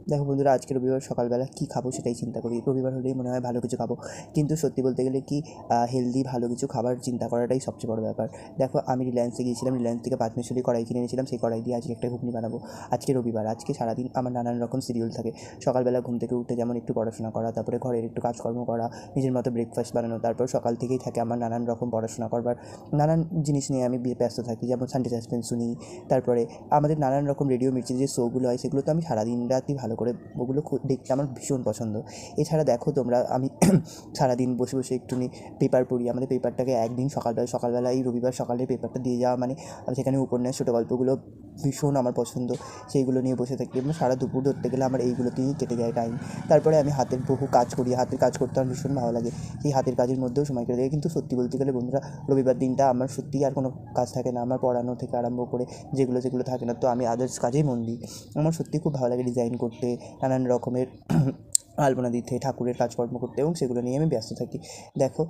দেখো বন্ধুরা, আজকে রবিবার সকালবেলা কী খাবো সেটাই চিন্তা করি। রবিবার হলেই মনে হয় ভালো কিছু খাবো, কিন্তু সত্যি বলতে গেলে কি হেলদি ভালো কিছু খাবার চিন্তা করাটাই সবচেয়ে বড় ব্যাপার। দেখো, আমি রিলায়েন্সে গিয়েছিলাম, রিলায়েন্স থেকে পাঁচমিশালি কড়াই কিনে এনেছিলাম, সেই কড়াই দিয়ে আজকে একটা ঘুগনি বানাবো। আজকে রবিবার, আজকে সারাদিন আমার নানান রকম শিডিউল থাকে। সকালবেলা ঘুম থেকে উঠে যেমন একটু পড়াশোনা করা, তারপরে ঘরের একটু কাজকর্ম করা, নিজের মতো ব্রেকফাস্ট বানানো, তারপর সকাল থেকেই থাকে আমার নানান রকম পড়াশোনা করবার, নানান জিনিস নিয়ে আমি ব্যস্ত থাকি। যেমন সানডে সাসপেন্স শুনি, তারপরে আমাদের নানান রকম রেডিও মির্চির যে শোগুলো হয় সেগুলো তো আমি সারাদিন রাতই ভালো করে ওগুলো দেখতে আমার ভীষণ পছন্দ। এছাড়া দেখো তোমরা, আমি সারাদিন বসে বসে একটুখানি পেপার পড়ি। আমাদের পেপারটাকে একদিন সকালবেলা এই রবিবার সকালে পেপারটা দিয়ে যাওয়া মানে সেখানে উপন্যাস, ছোটো গল্পগুলো ভীষণ আমার পছন্দ। সেইগুলো নিয়ে বসে থাকি এবং সারা দুপুর ধরতে গেলে আমার এইগুলোতেই কেটে যায় টাইম। তারপরে আমি হাতের বহু কাজ করি, হাতের কাজ করতে আমার ভীষণ ভালো লাগে। সেই হাতের কাজের মধ্যেও সময় কেটে যায়। কিন্তু সত্যি বলতে গেলে বন্ধুরা, রবিবার দিনটা আমার সত্যিই আর কোনো কাজ থাকে না। আমার পড়ানো থেকে আরম্ভ করে যেগুলো যেগুলো থাকে না, তো আমি আদার্স কাজেই মন দিই। আমার সত্যিই খুব ভালো লাগে ডিজাইন করতে, নানান রকমের আলপনা দিতে, ঠাকুরের কাজকর্ম করতে, এবং সেগুলো নিয়ে আমি ব্যস্ত থাকি। দেখো,